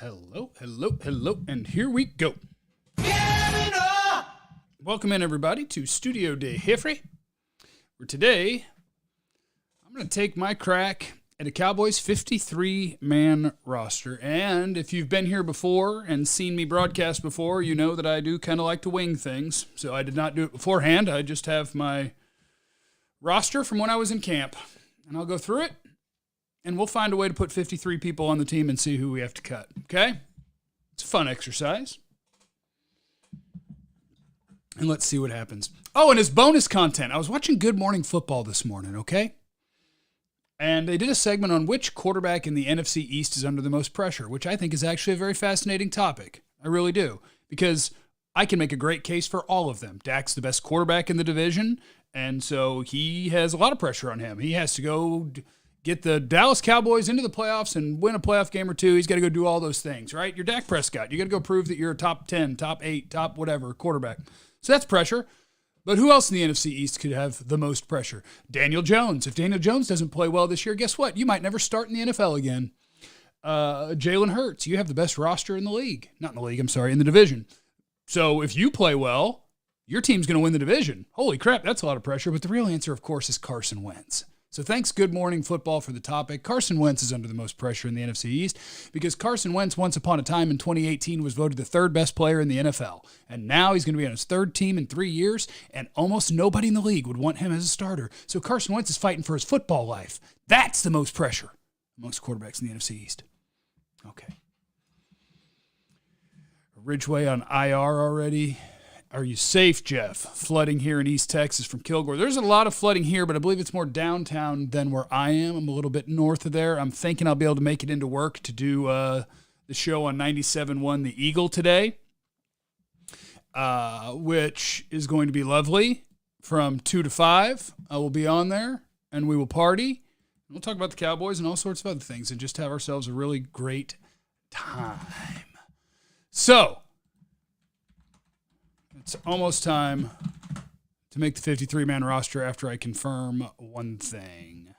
Hello, hello, hello, and here we go. Cavanaugh! Welcome in, everybody, to Studio de Hifre, where today I'm going to take my crack at a Cowboys 53-man roster. And if you've been here before and seen me broadcast before, you know that I do kind of like to wing things. So I did not do it beforehand. I just have my roster from when I was in camp, and I'll go through it. And we'll find a way to put 53 people on the team and see who we have to cut, okay? It's a fun exercise. And let's see what happens. Oh, and as bonus content, I was watching Good Morning Football this morning, okay? And they did a segment on which quarterback in the NFC East is under the most pressure, which I think is actually a very fascinating topic. I really do. Because I can make a great case for all of them. Dak's the best quarterback in the division, and so he has a lot of pressure on him. He has to go get the Dallas Cowboys into the playoffs and win a playoff game or two. He's got to go do all those things, right? You're Dak Prescott. You got to go prove that you're a top 10, top 8, top whatever quarterback. So that's pressure. But who else in the NFC East could have the most pressure? Daniel Jones. If Daniel Jones doesn't play well this year, guess what? You might never start in the NFL again. Jalen Hurts. You have the best roster in the league. Not in the league, I'm sorry, in the division. So if you play well, your team's going to win the division. Holy crap, that's a lot of pressure. But the real answer, of course, is Carson Wentz. So thanks, Good Morning Football, for the topic. Carson Wentz is under the most pressure in the NFC East because Carson Wentz, once upon a time in 2018, was voted the third best player in the NFL. And now he's going to be on his third team in 3 years, and almost nobody in the league would want him as a starter. So Carson Wentz is fighting for his football life. That's the most pressure amongst quarterbacks in the NFC East. Okay. Ridgeway on IR already. Are you safe, Jeff? Flooding here in East Texas from Kilgore. There's a lot of flooding here, but I believe it's more downtown than where I am. I'm a little bit north of there. I'm thinking I'll be able to make it into work to do the show on 97.1 The Eagle today, which is going to be lovely from 2 to 5. I will be on there, and we will party. We'll talk about the Cowboys and all sorts of other things and just have ourselves a really great time. So, it's almost time to make the 53-man roster after I confirm one thing.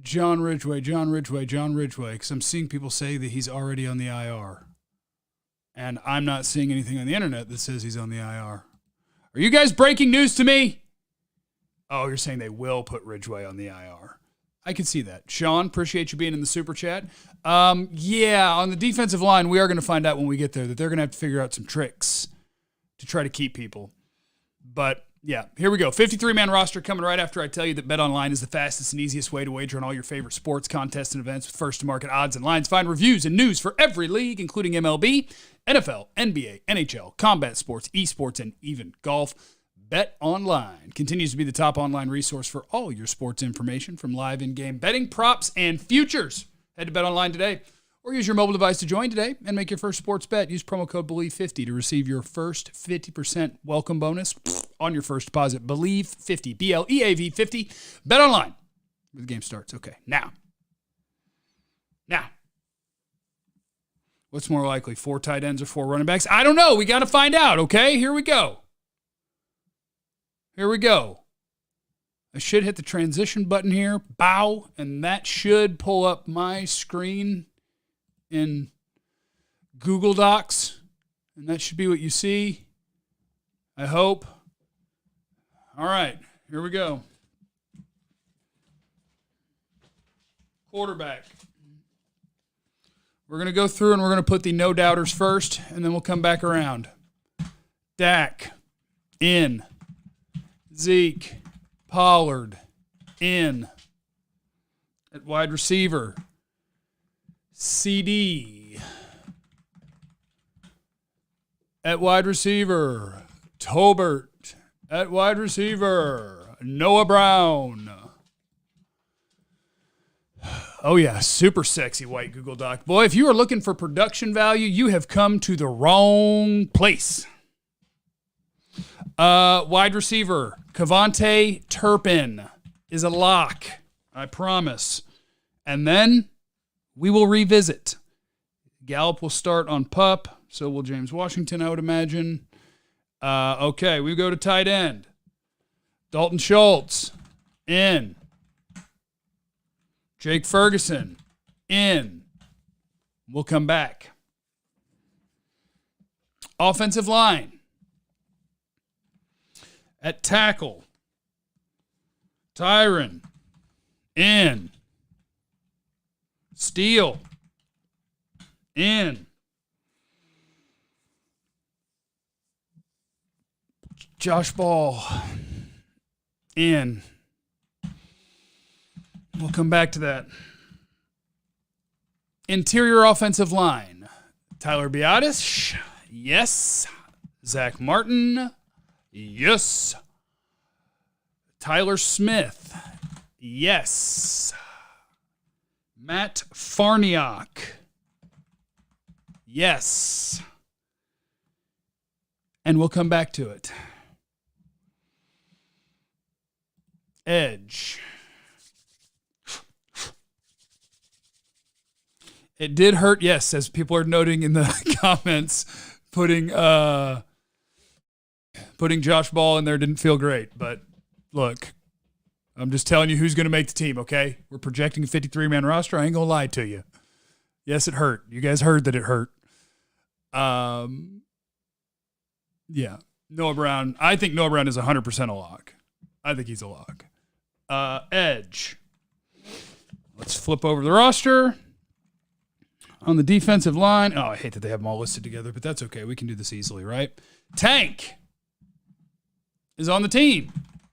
John Ridgeway, because I'm seeing people say that he's already on the IR. And I'm not seeing anything on the internet that says he's on the IR. Are you guys breaking news to me? Oh, you're saying they will put Ridgeway on the IR. I can see that. Sean, appreciate you being in the super chat. Yeah, on the defensive line, we are going to find out when we get there that they're going to have to figure out some tricks to try to keep people. But, yeah, here we go. 53-man roster coming right after I tell you that BetOnline is the fastest and easiest way to wager on all your favorite sports, contests, and events with first-to-market odds and lines. Find reviews and news for every league, including MLB, NFL, NBA, NHL, combat sports, esports, and even golf. BetOnline continues to be the top online resource for all your sports information, from live in-game betting, props, and futures. Head to BetOnline today or use your mobile device to join today and make your first sports bet. Use promo code BELIEVE50 to receive your first 50% welcome bonus on your first deposit. BELIEVE50, BLEAV 50. BetOnline, where the game starts. Okay, now. What's more likely, 4 tight ends or 4 running backs? I don't know. We got to find out, okay? Here we go. I should hit the transition button here, bow, and that should pull up my screen in Google Docs, and that should be what you see, I hope. All right, here we go. Quarterback. We're going to go through and we're going to put the no-doubters first, and then we'll come back around. Dak, in. Zeke, Pollard, in. At wide receiver, CD. At wide receiver, Tobert. At wide receiver, Noah Brown. Oh, yeah, super sexy white Google Doc. Boy, if you are looking for production value, you have come to the wrong place. Wide receiver, Cavanaugh Turpin is a lock, I promise. And then we will revisit. Gallup will start on PUP, so will James Washington, I would imagine. Okay, we go to tight end. Dalton Schultz, in. Jake Ferguson, in. We'll come back. Offensive line. At tackle. Tyron. In. Steele. In. Josh Ball. In. We'll come back to that. Interior offensive line. Tyler Biadasz. Yes. Zach Martin. Yes. Tyler Smith. Yes. Matt Farniok. Yes. And we'll come back to it. Edge. It did hurt, yes, as people are noting in the comments, putting Josh Ball in there didn't feel great. But look, I'm just telling you who's going to make the team, okay? We're projecting a 53-man roster. I ain't going to lie to you. Yes, it hurt. You guys heard that it hurt. Yeah. Noah Brown. I think Noah Brown is 100% a lock. I think he's a lock. Edge. Let's flip over the roster. On the defensive line. Oh, I hate that they have them all listed together, but that's okay. We can do this easily, right? Tank is on the team.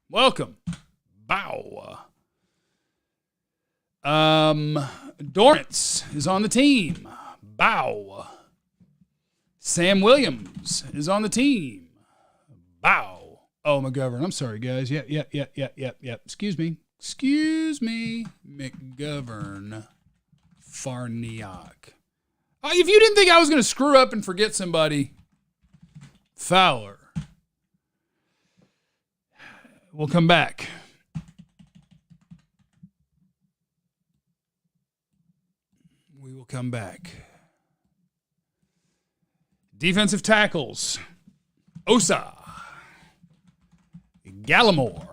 Welcome. Bow. Dorrance is on the team. Bow. Sam Williams is on the team. Bow. Oh, McGovern. I'm sorry, guys. Yep. Excuse me. McGovern. Farniok. If you didn't think I was going to screw up and forget somebody, Fowler. We'll come back. We will come back. Defensive tackles. Osa. Gallimore.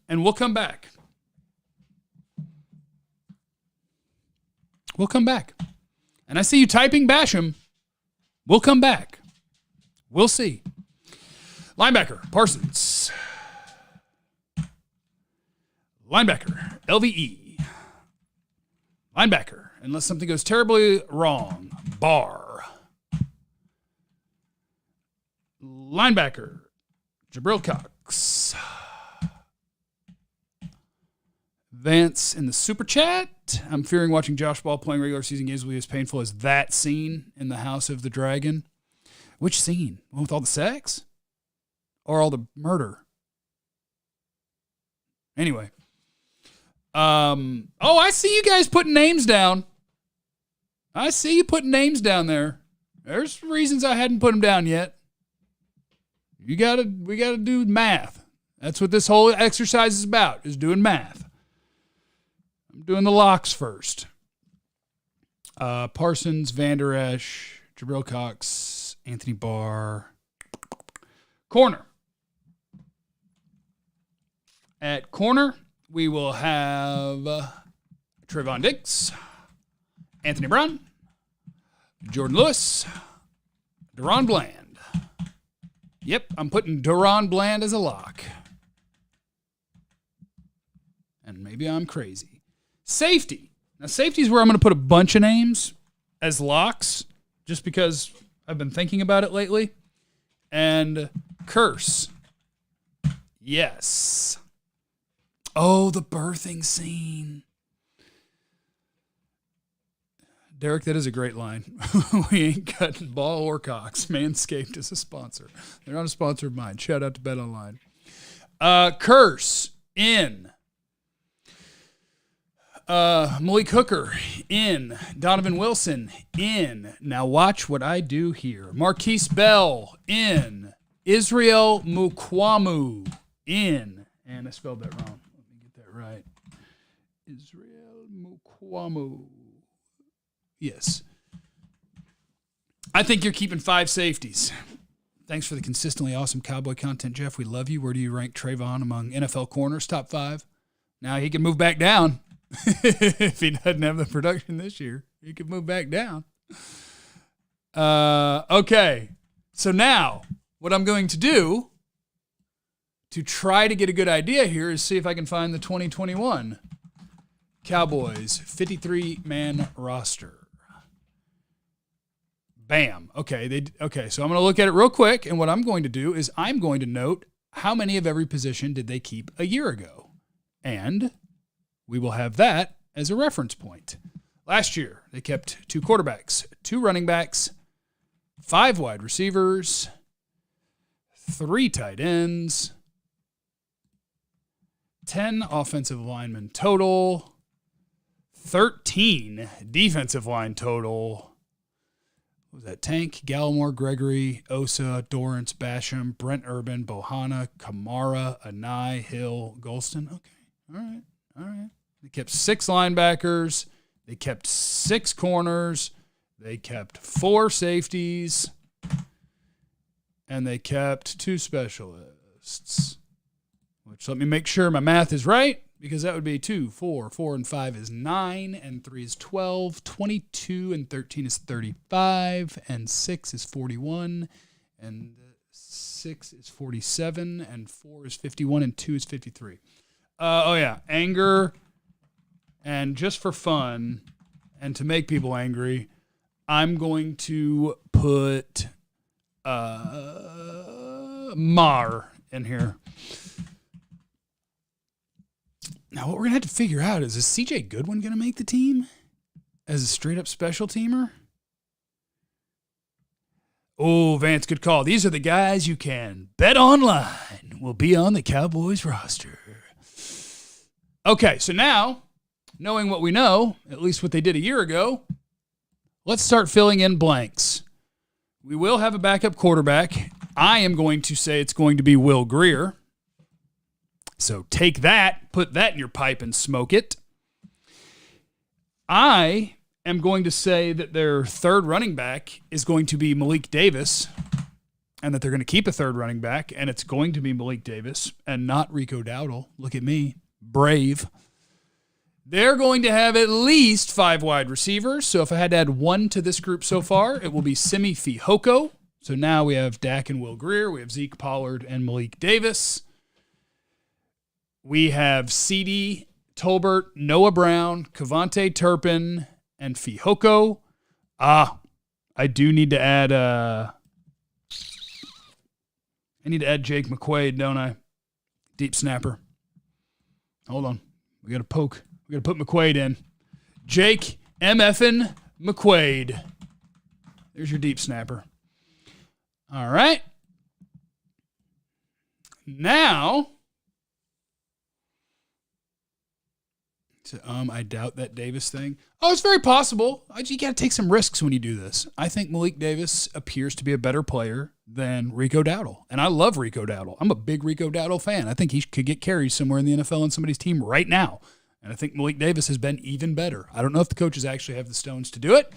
And we'll come back. We'll come back. And I see you typing Basham. We'll come back. We'll see. Linebacker, Parsons. Linebacker, LVE. Linebacker, unless something goes terribly wrong, Barr. Linebacker, Jabril Cox. Vance in the super chat. I'm fearing watching Josh Ball playing regular season games will be as painful as that scene in the House of the Dragon. Which scene? One with all the sex? Or all the murder? Anyway. I see you guys putting names down. I see you putting names down there. There's reasons I hadn't put them down yet. We gotta do math. That's what this whole exercise is about, is doing math. I'm doing the locks first. Parsons, Van Der Esch, Jabril Cox, Anthony Barr. Corner. At corner, we will have Trevon Diggs, Anthony Brown, Jordan Lewis, Deron Bland. Yep, I'm putting Deron Bland as a lock. And maybe I'm crazy. Safety. Now, safety is where I'm going to put a bunch of names as locks, just because I've been thinking about it lately. And Curse. Yes. Oh, the birthing scene. Derek, that is a great line. We ain't cutting Ball or Cox. Manscaped is a sponsor. They're not a sponsor of mine. Shout out to Bet Online. Curse. In. Malik Hooker, in. Donovan Wilson, in. Now watch what I do here. Marquise Bell, in. Israel Mukwamu, in. And I spelled that wrong. Let me get that right. Israel Mukwamu. Yes. I think you're keeping 5 safeties. Thanks for the consistently awesome Cowboy content, Jeff. We love you. Where do you rank Trayvon among NFL corners? Top 5? Now he can move back down if he doesn't have the production this year. He could move back down. Okay. So now what I'm going to do to try to get a good idea here is see if I can find the 2021 Cowboys 53-man roster. Bam. Okay. So I'm going to look at it real quick, and what I'm going to do is I'm going to note how many of every position did they keep a year ago, and we will have that as a reference point. Last year, they kept 2 quarterbacks, 2 running backs, 5 wide receivers, 3 tight ends, 10 offensive linemen total, 13 defensive line total. What was that? Tank, Gallimore, Gregory, Osa, Dorrance, Basham, Brent Urban, Bohanna, Kamara, Anai, Hill, Golston. Okay. All right. They kept 6 linebackers. They kept 6 corners. They kept 4 safeties. And they kept 2 specialists. Which, let me make sure my math is right, because that would be 2, 4, 4 and 5 is 9, and 3 is 12, 22 and 13 is 35, and 6 is 41, and 6 is 47, and 4 is 51, and 2 is 53. Anger, and just for fun, and to make people angry, I'm going to put Mar in here. Now, what we're going to have to figure out is CJ Goodwin going to make the team as a straight-up special teamer? Oh, Vance, good call. These are the guys you can bet online will be on the Cowboys roster. Okay, so now, knowing what we know, at least what they did a year ago, let's start filling in blanks. We will have a backup quarterback. I am going to say it's going to be Will Grier. So take that, put that in your pipe and smoke it. I am going to say that their third running back is going to be Malik Davis, and that they're going to keep a third running back, and it's going to be Malik Davis and not Rico Dowdle. Look at me, brave. They're going to have at least 5 wide receivers. So if I had to add 1 to this group so far, it will be Simi Fehoko. So now we have Dak and Will Grier. We have Zeke Pollard and Malik Davis. We have CD, Tolbert, Noah Brown, Cavante Turpin, and Fehoko. I do need to add Jake McQuaid, don't I? Deep snapper. Hold on. We got to poke. We got to put McQuaid in. Jake MFN McQuaid. There's your deep snapper. All right. Now, so, I doubt that Davis thing. Oh, it's very possible. You got to take some risks when you do this. I think Malik Davis appears to be a better player than Rico Dowdle. And I love Rico Dowdle. I'm a big Rico Dowdle fan. I think he could get carries somewhere in the NFL on somebody's team right now. And I think Malik Davis has been even better. I don't know if the coaches actually have the stones to do it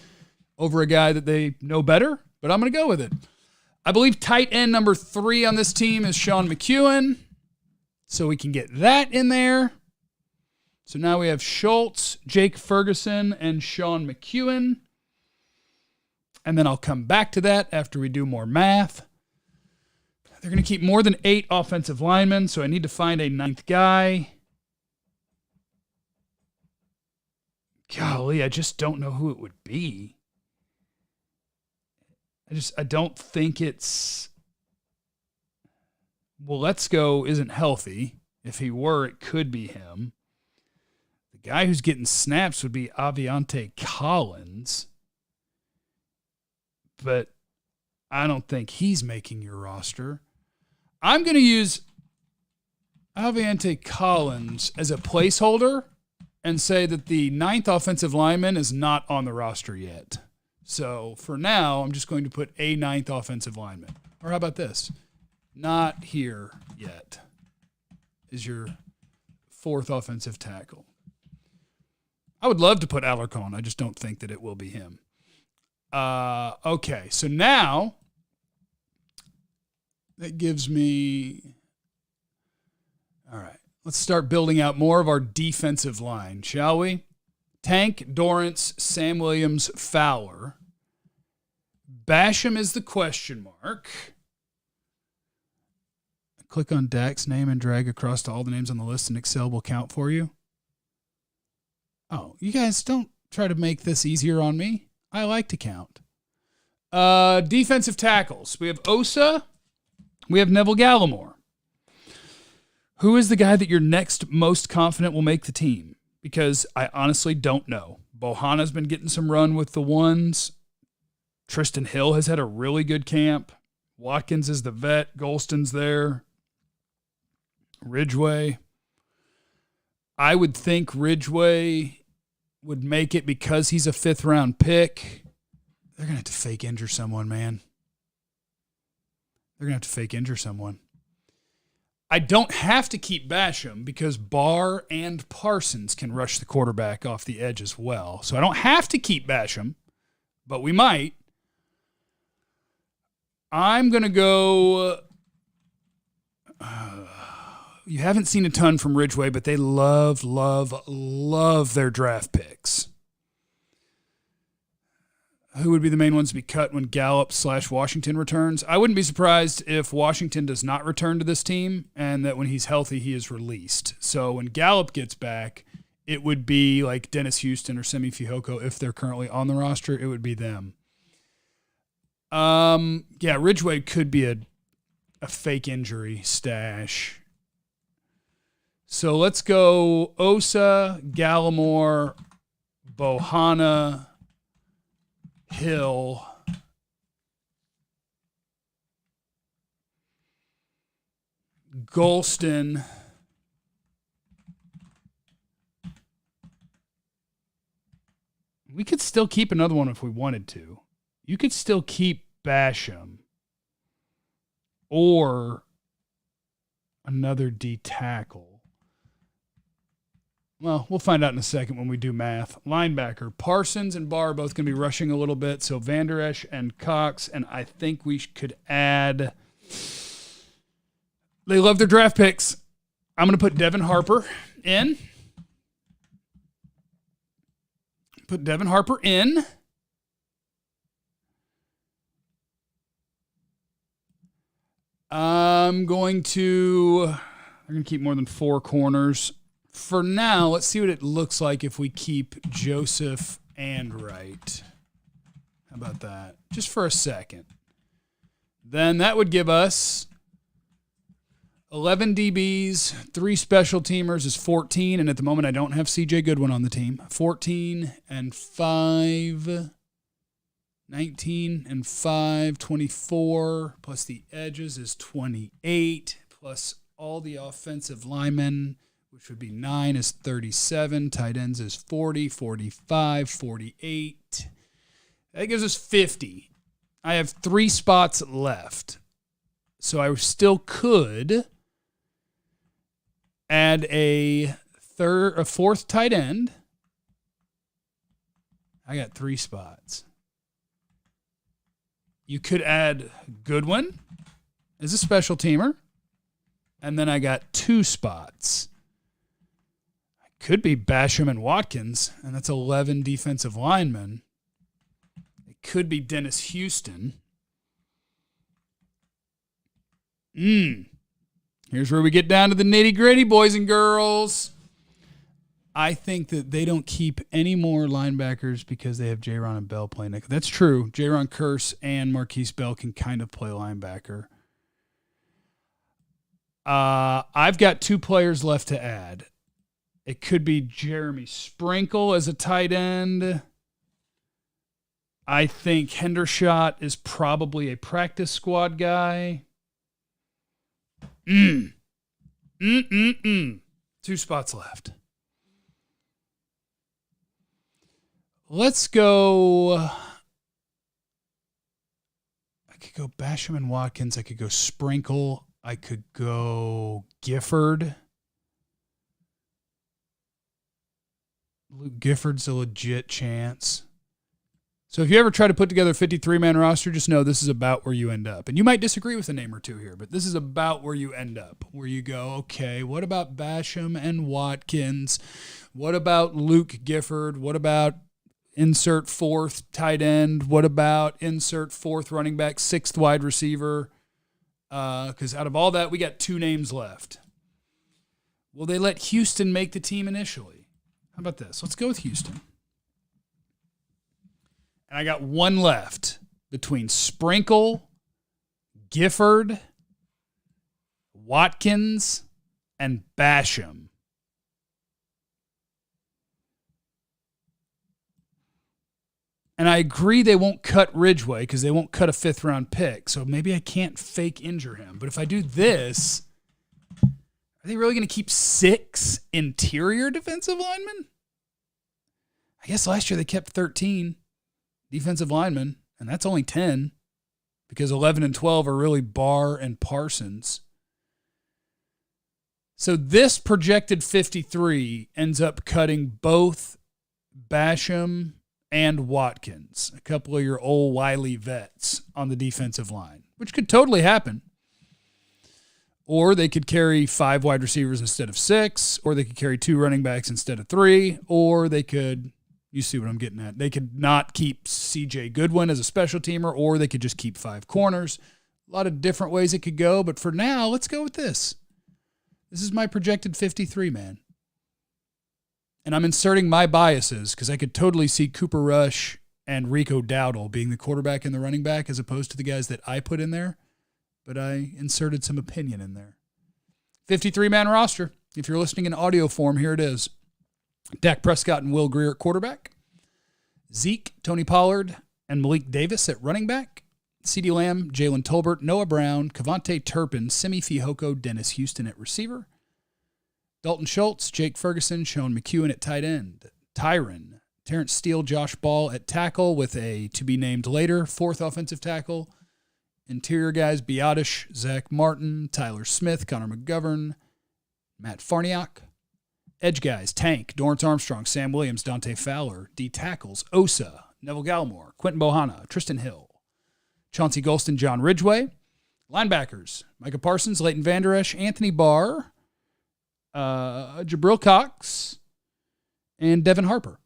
over a guy that they know better, but I'm going to go with it. I believe tight end number 3 on this team is Sean McEwen. So we can get that in there. So now we have Schultz, Jake Ferguson, and Sean McEwen. And then I'll come back to that after we do more math. They're going to keep more than 8 offensive linemen, so I need to find a 9th guy. Golly, I just don't know who it would be. I don't think it's... Well, Let's Go isn't healthy. If he were, it could be him. The guy who's getting snaps would be Aviante Collins. But I don't think he's making your roster. I'm going to use Aviante Collins as a placeholder and say that the 9th offensive lineman is not on the roster yet. So for now, I'm just going to put a 9th offensive lineman. Or how about this? Not here yet is your 4th offensive tackle. I would love to put Alarcon. I just don't think that it will be him. Okay, so now that gives me... All right, Let's start building out more of our defensive line, shall we? Tank, Dorrance, Sam Williams, Fowler. Basham is the question mark. Click on Dak's name and drag across to all the names on the list, and Excel will count for you. Oh, you guys don't try to make this easier on me. I like to count. Defensive tackles. We have Osa. We have Neville Gallimore. Who is the guy that you're next most confident will make the team? Because I honestly don't know. Bohana's been getting some run with the ones. Tristan Hill has had a really good camp. Watkins is the vet. Golston's there. Ridgeway. I would think Ridgeway would make it because he's a 5th-round pick. They're going to have to fake injure someone, man. They're going to have to fake injure someone. I don't have to keep Basham because Barr and Parsons can rush the quarterback off the edge as well. So I don't have to keep Basham, but we might. I'm going to go... you haven't seen a ton from Ridgeway, but they love their draft picks. Who would be the main ones to be cut when Gallup/Washington returns? I wouldn't be surprised if Washington does not return to this team and that when he's healthy, he is released. So when Gallup gets back, it would be like Dennis Houston or Semi Fihoko. If they're currently on the roster, it would be them. Yeah, Ridgeway could be a fake injury stash. So let's go Osa, Gallimore, Bohana, Hill, Golston, we could still keep another one if we wanted to. You could still keep Basham or another D tackle. Well, we'll find out in a second when we do math. Linebacker, Parsons and Barr are both going to be rushing a little bit. So Van Der Esch and Cox, and I think we could add... They love their draft picks. I'm going to put Devin Harper in. Put Devin Harper in. I'm going to keep more than 4 corners. For now, let's see what it looks like if we keep Joseph and Wright. How about that? Just for a second. Then that would give us 11 DBs, 3 special teamers is 14, and at the moment I don't have CJ Goodwin on the team. 14 and 5, 19 and 5, 24, plus the edges is 28, plus all the offensive linemen, which would be 9 is 37, tight ends is 40, 45, 48. That gives us 50. I have 3 spots left. So I still could add a 4th tight end. I got 3 spots. You could add Goodwin as a special teamer. And then I got 2 spots. Could be Basham and Watkins, and that's 11 defensive linemen. It could be Dennis Houston. Here's where we get down to the nitty-gritty, boys and girls. I think that they don't keep any more linebackers because they have Jaron and Bell playing. That's true. Jaron Kearse and Marquise Bell can kind of play linebacker. I've got 2 players left to add. It could be Jeremy Sprinkle as a tight end. I think Hendershot is probably a practice squad guy. 2 spots left. Let's go. I could go Basham and Watkins. I could go Sprinkle. I could go Gifford. Luke Gifford's a legit chance. So if you ever try to put together a 53-man roster, just know this is about where you end up. And you might disagree with a name or two here, but this is about where you end up, where you go, okay, what about Basham and Watkins? What about Luke Gifford? What about insert fourth tight end? What about insert fourth running back, sixth wide receiver? Because out of all that, we got 2 names left. Will they let Houston make the team initially? How about this? Let's go with Houston. And I got 1 left between Sprinkle, Gifford, Watkins, and Basham. And I agree they won't cut Ridgeway because they won't cut a 5th-round pick. So maybe I can't fake injure him. But if I do this, are they really going to keep 6 interior defensive linemen? I guess last year they kept 13 defensive linemen, and that's only 10 because 11 and 12 are really Barr and Parsons. So this projected 53 ends up cutting both Basham and Watkins, a couple of your old wily vets on the defensive line, which could totally happen. Or they could carry 5 wide receivers instead of 6, or they could carry 2 running backs instead of 3, or they could, you see what I'm getting at, they could not keep C.J. Goodwin as a special teamer, or they could just keep 5 corners. A lot of different ways it could go, but for now, let's go with this. This is my projected 53, man. And I'm inserting my biases because I could totally see Cooper Rush and Rico Dowdle being the quarterback and the running back as opposed to the guys that I put in there. But I inserted some opinion in there. 53-man roster. If you're listening in audio form, here it is. Dak Prescott and Will Grier at quarterback. Zeke, Tony Pollard, and Malik Davis at running back. CeeDee Lamb, Jalen Tolbert, Noah Brown, Kavontae Turpin, Simi Fehoko, Dennis Houston at receiver. Dalton Schultz, Jake Ferguson, Sean McEwen at tight end. Tyron, Terrence Steele, Josh Ball at tackle with a to-be-named later 4th offensive tackle. Interior guys, Biotish, Zach Martin, Tyler Smith, Connor McGovern, Matt Farniok. Edge guys, Tank, Dorrance Armstrong, Sam Williams, Dante Fowler. D tackles, Osa, Neville Gallimore, Quentin Bohanna, Tristan Hill, Chauncey Golston, John Ridgeway. Linebackers, Micah Parsons, Leighton Vander Esch, Anthony Barr, Jabril Cox, and Devin Harper.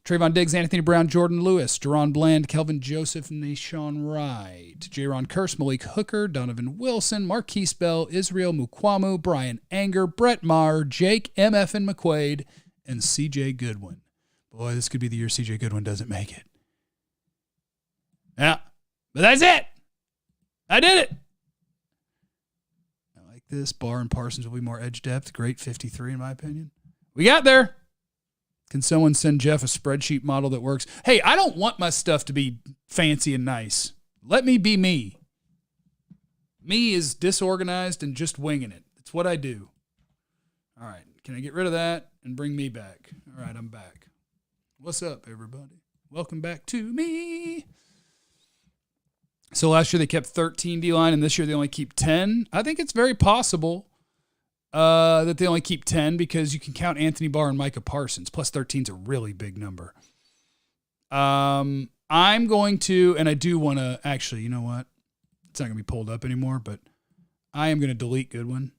Trayvon Diggs, Anthony Brown, Jordan Lewis, Deron Bland, Kelvin Joseph, Nashawn Wright, Jaron Kearse, Malik Hooker, Donovan Wilson, Marquise Bell, Israel Mukwamu, Brian Anger, Brett Maher, Jake M.F. and McQuaid, and C.J. Goodwin. Boy, this could be the year C.J. Goodwin doesn't make it. Yeah, but that's it. I did it. I like this. Barr and Parsons will be more edge depth. Great 53 in my opinion. We got there. Can someone send Jeff a spreadsheet model that works? Hey, I don't want my stuff to be fancy and nice. Let me be me. Me is disorganized and just winging it. It's what I do. All right. Can I get rid of that and bring me back? All right, I'm back. What's up, everybody? Welcome back to me. So last year they kept 13 D-line, and this year they only keep 10. I think it's very possible that they only keep 10 because you can count Anthony Barr and Micah Parsons. Plus 13 is a really big number. I'm going to, and I do want to, actually, you know what? It's not going to be pulled up anymore, but I am going to delete Goodwin.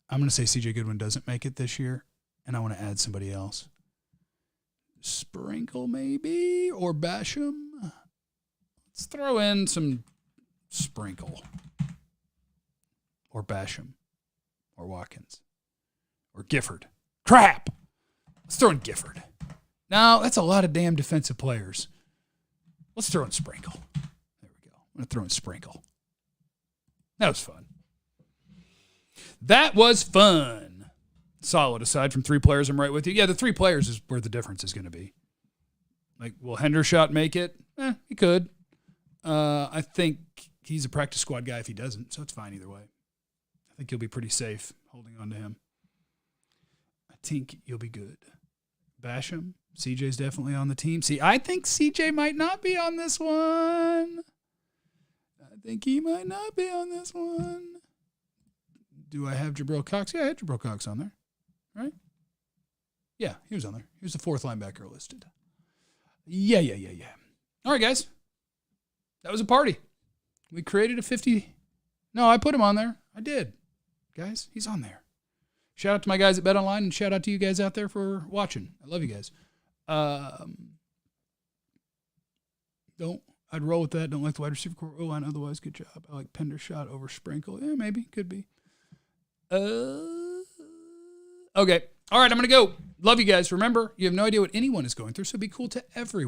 I'm going to say C.J. Goodwin doesn't make it this year, and I want to add somebody else. Sprinkle maybe, or Basham. Let's throw in some Sprinkle, or Basham, or Watkins, or Gifford. Crap! Let's throw in Gifford. No, that's a lot of damn defensive players. Let's throw in Sprinkle. There we go. I'm going to throw in Sprinkle. That was fun. That was fun. Solid. Aside from 3 players, I'm right with you. Yeah, the 3 players is where the difference is going to be. Like, will Hendershot make it? He could. I think he's a practice squad guy if he doesn't, so it's fine either way. I think you'll be pretty safe holding on to him. I think you'll be good. Basham, CJ's definitely on the team. See, I think CJ might not be on this one. I think he might not be on this one. Do I have Jabril Cox? Yeah, I had Jabril Cox on there, right? Yeah, he was on there. He was the 4th linebacker listed. Yeah. All right, guys. That was a party. We created a 50. No, I put him on there. I did. Guys, he's on there. Shout out to my guys at BetOnline and shout out to you guys out there for watching. I love you guys. I'd roll with that. Don't like the wide receiver core O-line. Otherwise, good job. I like Pender shot over Sprinkle. Yeah, maybe. Could be. Okay. All right, I'm going to go. Love you guys. Remember, you have no idea what anyone is going through, so be cool to everyone.